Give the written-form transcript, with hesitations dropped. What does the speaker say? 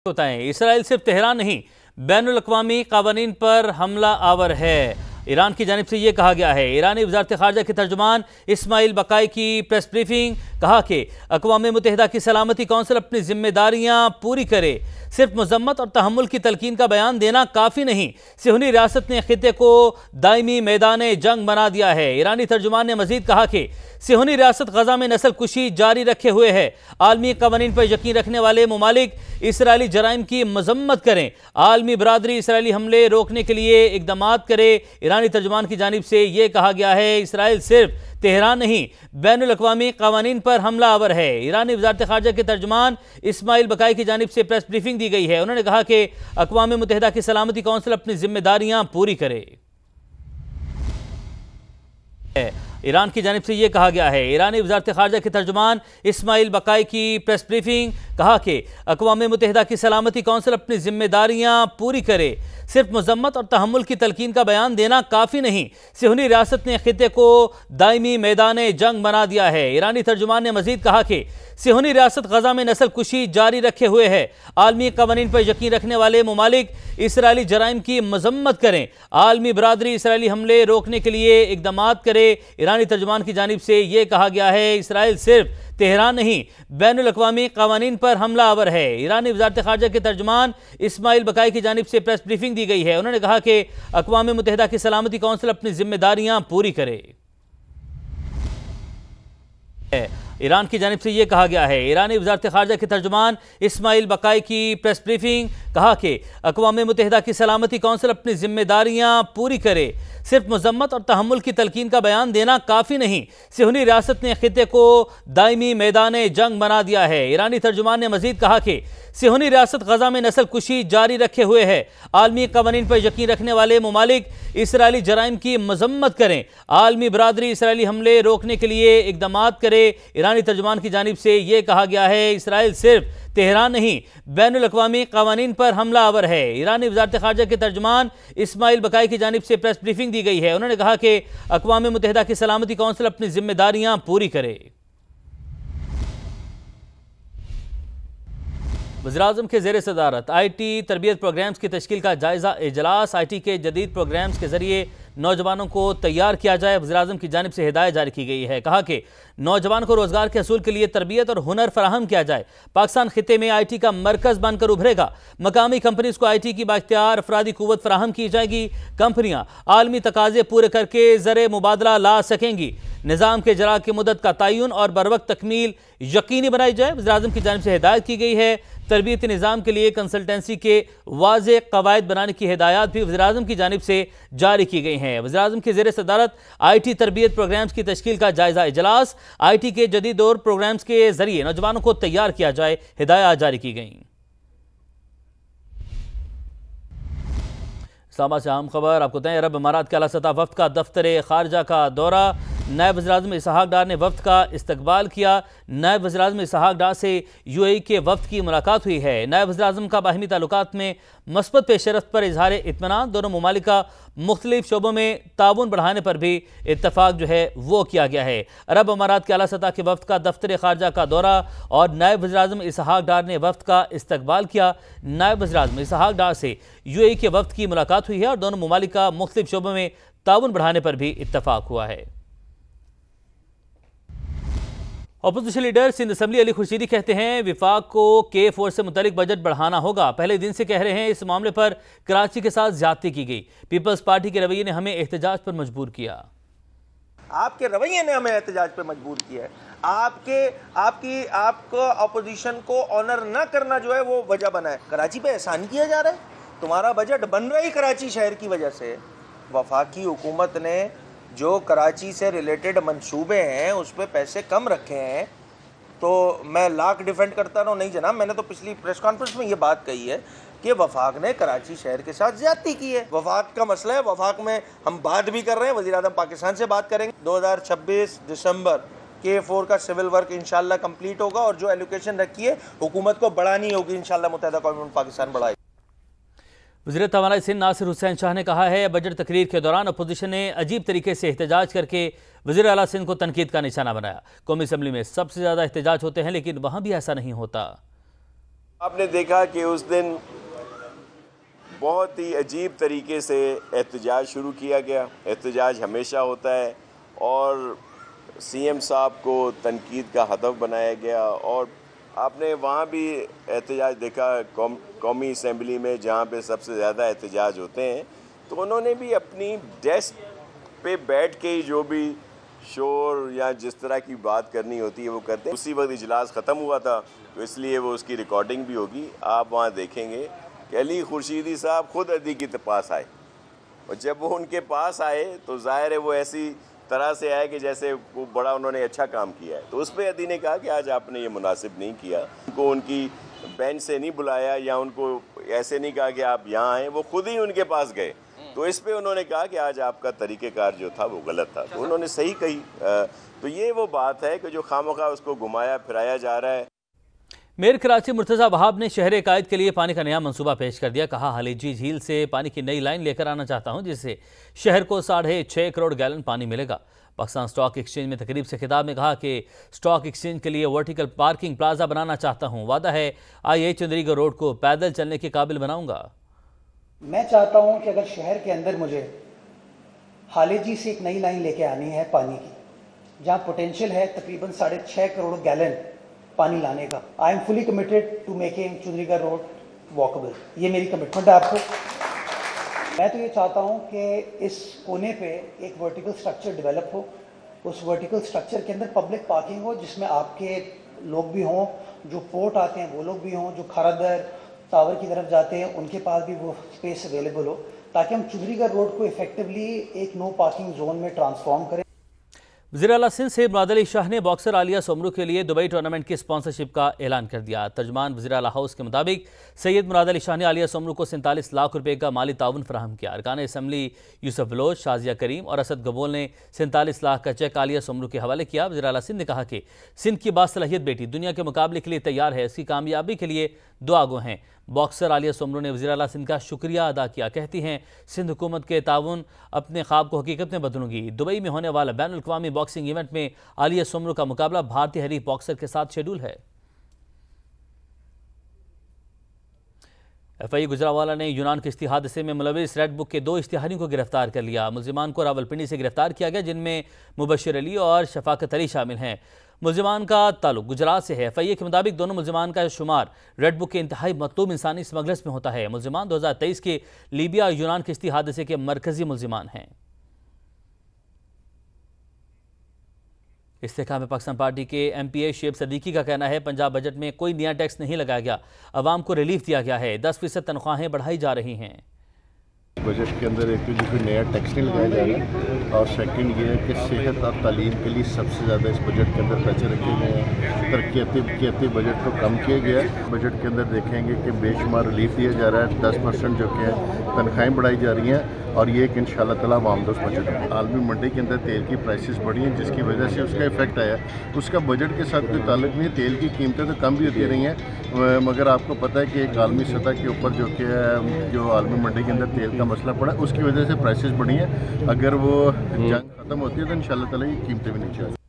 बताएं, इसराइल सिर्फ तेहरान नहीं बैनुल अक़वामी क़वानीन पर हमला आवर है। ईरान की जानिब से यह कहा गया है। ईरानी वज़ारत ख़ारजा के तर्जुमान इस्माइल बकाई की प्रेस ब्रीफिंग, कहा कि अक़वाम मुत्तहिदा की सलामती कौंसिल अपनी जिम्मेदारियां पूरी करे, सिर्फ मज़म्मत और तहम्मुल की तलकीन का बयान देना काफ़ी नहीं। सिहूनी रियासत ने खित्ते को दायमी मैदान जंग बना दिया है। ईरानी तर्जुमान ने मजीद कहा कि सिहूनी रियासत गजा में नस्ल कुशी जारी रखे हुए है। आलमी क़वानीन पर यकीन रखने वाले ममालिक इसराइली जराइम की मजम्मत करें, आलमी बरादरी इसराइली हमले रोकने के लिए इक़दामात करे। ईरानी तर्जुमान की जानिब से यह कहा गया है, इसराइल सिर्फ तेहरान नहीं बैनुल अक़वामी क़वानीन पर हमला आवर है। ईरानी वज़ारत ख़ारजा के तर्जुमान इस्माइल बकाई की जानिब से प्रेस ब्रीफिंग दी गई है। उन्होंने कहा कि अक़वाम मुत्तहिदा की सलामती कौंसिल अपनी जिम्मेदारियां पूरी करे। ईरान की जानिब से यह कहा गया है। ईरानी वज़ारत ख़ारजा के तर्जुमान इस्माइल बकाई की प्रेस ब्रीफिंग, कहा कि अक़वाम मुत्तहिदा की सलामती कौंसिल अपनी जिम्मेदारियां पूरी करे, सिर्फ मज़म्मत और तहम्मुल की तलकीन का बयान देना काफ़ी नहीं। सिहूनी रियासत ने खित्ते को दायमी मैदान जंग बना दिया है। ईरानी तर्जुमान ने मजीद कहा कि सिहूनी रियासत गजा में नस्ल कुशी जारी रखे हुए है। आलमी क़वानीन पर यकीन रखने वाले ममालिक इसराइली जराइम की मजम्मत करें, आलमी बरादरी इसराइली हमले रोकने के लिए इक़दामात करे। ईरानी तर्जुमान की जानिब से यह कहा गया है, इसराइल सिर्फ तेहरान नहीं बैनुल अक़वामी क़वानीन पर हमला आवर है। ईरानी वज़ारत ख़ारजा के तर्जुमान इस्माइल बकाई की जानिब से प्रेस ब्रीफिंग दी गई है। उन्होंने कहा कि अक़वाम मुत्तहिदा की सलामती कौंसिल अपनी जिम्मेदारियां पूरी करे। ईरान की जानिब से यह कहा गया है। ईरानी वज़ारत ख़ारजा के तर्जुमान इस्माइल बकाई की प्रेस ब्रीफिंग, कहा कि अक़वाम मुत्तहिदा की सलामती कौंसिल अपनी जिम्मेदारियां पूरी करे, सिर्फ मज़म्मत और तहम्मुल की तलकीन का बयान देना काफ़ी नहीं। सिहूनी रियासत ने खित्ते को दायमी मैदान जंग बना दिया है। ईरानी तर्जुमान ने मजीद कहा कि सिहूनी रियासत गजा में नस्ल कुशी जारी रखे हुए है। आलमी क़वानीन पर यकीन रखने वाले ममालिक इसराइली जराइम की मजम्मत करें, आलमी बरादरी इसराइली हमले रोकने के लिए इक़दामात करे। ईरानी तर्जुमान की जानिब से यह कहा गया है, इसराइल सिर्फ तेहरान नहीं बैनुल अक़वामी क़वानीन पर हमला आवर है। ईरानी वज़ारत ख़ारजा के तर्जुमान इस्माइल बकाई की जानिब से प्रेस ब्रीफिंग दी गई है। उन्होंने कहा कि अक़वाम मुत्तहिदा की सलामती कौंसिल अपनी जिम्मेदारियां पूरी करे। वज़ीर-ए-आज़म के ज़ेर सदारत IT तरबियत प्रोग्राम्स की तश्कील का जायज़ा इजलास। IT के जदीद प्रोग्राम्स के ज़रिए नौजवानों को तैयार किया जाए, वज़ीर-ए-आज़म की जानिब से हिदायत जारी की गई है। कहा कि नौजवान को रोज़गार के हसूल के लिए तरबियत और हुनर फराहम किया जाए। पाकिस्तान खित्ते में IT का मरकज़ बनकर उभरेगा। मकामी कंपनीज़ को IT की बाइख्तियार अफरादी क़ुव्वत फराहम की जाएगी। कंपनियाँ आलमी तकाज़े पूरे करके ज़र मुबादला ला सकेंगी। निज़ाम के जरा की मुद्दत का तयन और बरवक्त तकमील यकीनी बनाई जाए। वज़ीर-ए-आज़म की जानिब से हिदायत की गई है। तरबियती निज़ाम के लिए कंसल्टेंसी के वाज़ेह क़वायद बनाने की हिदायत भी वज़ीर-ए-आज़म की जानिब से जारी की गई हैं। वज़ीर-ए-आज़म के ज़ेर सदारत IT तरबियत प्रोग्राम्स की तश्कील का जायज़ा इजलास। IT के जदीद दौर प्रोग्राम्स के ज़रिए नौजवानों को तैयार किया जाए, हिदायत जारी की गई। इस्लामाबाद से अहम खबर आपको बताएं, अरब अमारात के आला सतह वफ़द का दफ्तर ख़ारजा का दौरा। नायब वज़ीर-ए-आज़म इसहाक़ डार ने वफ़द का इस्तकबाल किया। नायब वज़ीर-ए-आज़म इसहाक़ डार से UAE के वफ़द की मुलाकात हुई है। नायब वज़ीर-ए-आज़म का बाहमी ताल्लुकात में मस्बत पेशरफ्त पर इजहार इत्मीनान। दोनों ममालिक का मुख्तलिफ शोबों में ताउन बढ़ाने पर भी इत्तफ़ाक़ वो किया गया है। अरब अमारात के आला सतह के वफ़द का दफ्तर ख़ारजा का दौरा और नायब वज़ीर-ए-आज़म इसहाक़ डार ने वफ़द का इस्तकबाल किया। नायब वज़ीर-ए-आज़म इसहाक़ डार से UAE के वफ़द की मुलाकात हुई है और दोनों ममालिक का मुख्तलिफ शोबों में ताउन बढ़ाने पर भी इत्तफ़ाक़ हुआ है। Opposition leader Sindh assembly Ali Khurshidi कहते हैं, विफाक को K4 से मुतल्लिक बजट बढ़ाना होगा। पहले दिन से कह रहे हैं, इस मामले पर कराची के साथ ज्यादती की गई। पीपल्स पार्टी के रवैये ने हमें एहतजाज पर मजबूर किया। आपके रवैये ने हमें एहतजाज पर मजबूर किया है। आपको अपोजिशन को ऑनर न करना है वो वजह बना है। कराची पे एहसान किया जा रहा है। तुम्हारा बजट बन रहा ही कराची शहर की वजह से। वफाकी हुकूमत ने जो कराची से रिलेटेड मंसूबे हैं उस पर पैसे कम रखे हैं, तो मैं लाख डिफेंड करता रहूँ? नहीं जनाब, मैंने तो पिछली प्रेस कॉन्फ्रेंस में ये बात कही है कि वफाक ने कराची शहर के साथ ज्यादती की है। वफाक का मसला है, वफाक में हम बात भी कर रहे हैं, वज़ीर-ए-आज़म पाकिस्तान से बात करेंगे। 2026 दिसंबर K4 का सिविल वर्क इंशाल्लाह कंप्लीट होगा और जो एलोकेशन रखी है हुकूमत को बढ़ानी होगी, इंशाल्लाह मुत्तहिदा कौम पाकिस्तान बढ़ाएगी। वज़ीर तवानाई सिंध नासिर हुसैन शाह ने कहा है, बजट तकरीर के दौरान अपोजिशन ने अजीब तरीके से एहतजाज करके वज़ीर आला सिंध को तनकीद का निशाना बनाया। कौमी असम्बली में सबसे ज़्यादा एहतजाज होते हैं, लेकिन वहाँ भी ऐसा नहीं होता। आपने देखा कि उस दिन बहुत ही अजीब तरीके से एहतजाज शुरू किया गया। एहतजाज हमेशा होता है और सीएम साहब को तनकीद का हदफ बनाया गया और आपने वहाँ भी एहतजाज देखा कौमी असम्बली में, जहाँ पे सबसे ज़्यादा एहतजाज होते हैं, तो उन्होंने भी अपनी डेस्क पे बैठ के ही जो भी शोर या जिस तरह की बात करनी होती है वो करते हैं। उसी वक्त इजलास ख़त्म हुआ था, तो इसलिए वो उसकी रिकॉर्डिंग भी होगी। आप वहाँ देखेंगे कि अली खुर्शीदी साहब खुद अदी के पास आए और जब वो उनके पास आए तो जाहिर है वो ऐसी तरह से आए कि जैसे वो बड़ा उन्होंने अच्छा काम किया है। तो उस पर अदी ने कहा कि आज आपने ये मुनासिब नहीं किया, उनको उनकी बेंच से नहीं बुलाया या उनको ऐसे नहीं कहा कि आप यहाँ आएँ, वो खुद ही उनके पास गए। तो इस पे उन्होंने कहा कि आज आपका तरीक़ेकार जो था वो गलत था। तो उन्होंने सही कही। तो ये वो बात है कि जो खामखा उसको घुमाया फिराया जा रहा है। मेयर कराची मुर्तज़ा वहाब ने शहर कायद के लिए पानी का नया मंसूबा पेश कर दिया। कहा, हलीजी झील से पानी की नई लाइन लेकर आना चाहता हूं, जिससे शहर को 6.5 करोड़ गैलन पानी मिलेगा। पाकिस्तान स्टॉक एक्सचेंज में तकरीब से खिताब में कहा कि स्टॉक एक्सचेंज के लिए वर्टिकल पार्किंग प्लाजा बनाना चाहता हूं। वादा है IA चंद्रीगढ़ रोड को पैदल चलने के काबिल बनाऊंगा। मैं चाहता हूं कि अगर शहर के अंदर मुझे हालेजी से एक नई लाइन लेके आनी है पानी की, जहां पोटेंशियल है तकरीबन 6.5 करोड़ गैलन पानी लाने का, I am fully committed to making Chandigarh road walkable. ये मेरी कमिटमेंट है आपको। मैं तो ये चाहता हूं कि इस कोने पे एक वर्टिकल स्ट्रक्चर डेवलप हो, उस वर्टिकल स्ट्रक्चर के अंदर पब्लिक पार्किंग हो, जिसमें आपके लोग भी हों, जो पोर्ट आते हैं वो लोग भी हों, जो खरादर टावर की तरफ जाते हैं उनके पास भी वो स्पेस अवेलेबल हो, ताकि हम चंद्रीगढ़ रोड को इफेक्टिवली एक नो पार्किंग जोन में ट्रांसफॉर्म करें। वज़ीर आला सिंध से मुराद अली शाह ने बॉक्सर आलिया सोमरू के लिए दुबई टूर्नामेंट की स्पॉन्सरशिप का ऐलान कर दिया। तर्जमान वज़ीर आला हाउस के मुताबिक सैयद मुराद अली शाह ने आलिया सोमरू को 47 लाख रुपए का माली ताउन फराहम किया। अरकान असम्बली यूसुफ बलोच, शाजिया करीम और असद गबोल ने 47 लाख का चेक आलिया सोमरू के हवाले किया। वज़ीर आला सिंध ने कहा कि सिंध की बासलाहियत बेटी दुनिया के मुकाबले के लिए तैयार है, इसकी कामयाबी के लिए दुआ गो हैं। बॉक्सर आलिया सोमरू ने वज़ीर आला सिंध का शुक्रिया अदा किया। कहती हैं, सिंध हुकूमत के ताउन अपने ख्वाब को हकीकत में बदलूंगी। दुबई में होने वाला बैनुल अक़वामी बॉक्सिंग इवेंट में आलिया सोमरू का मुकाबला भारतीय हरीफ बॉक्सर के साथ शेड्यूल है। FI गुजरावाला ने यूनान किश्ती हादसे में मुलविस रेड बुक के 2 इश्तिहारियों को गिरफ्तार कर लिया। मुलजिमान को रावलपिंडी से गिरफ्तार किया गया, जिनमें मुबशिर अली और शफाकत अली शामिल हैं। मुलजिमान का ताल्लुक गुजरात से है। FI के मुताबिक दोनों मुलजिमान का शुमार रेड बुक के इंतहाई मतलूब इंसानी स्मगलर्स में होता है। मुलजिमान 2023 के लीबिया यूनान किश्ती हादसे के मरकजी मुलजिमान हैं। इस्तेकाम पाकिस्तान पार्टी के MPA शेब सदीकी का कहना है, पंजाब बजट में कोई नया टैक्स नहीं लगाया गया, अवाम को रिलीफ दिया गया है, 10% तनख्वाहें बढ़ाई जा रही हैं। बजट के अंदर एक तो कोई नया टैक्स नहीं लगाया जा रहा और सेकंड ये है कि सेहत और तालीम के लिए सबसे ज़्यादा इस बजट के अंदर पैसे रखे गए हैं। तरक्याती बजट को कम किया गया। बजट के अंदर देखेंगे कि बेशुमार रिलीफ दिया जा रहा है, 10% जो कि तनख्वाहें बढ़ाई जा रही हैं और ये एक इंशाल्लाह ताला आमदोस्त बजट है। आलमी मंडी के अंदर तेल की प्राइसेस बढ़ी हैं, जिसकी वजह से उसका इफेक्ट आया। उसका बजट के साथ कोई ताल्लुक नहीं है। तेल की कीमतें तो कम भी होती रही हैं, मगर आपको पता है कि एक आलमी सतह के ऊपर जो कि जो आलमी मंडी के अंदर तेल का मसला पड़ा, उसकी वजह से प्राइसेस बढ़ी हैं। अगर वो जंग ख़त्म होती है तो इंशाल्लाह ताला ये कीमतें भी नीचे आएंगी।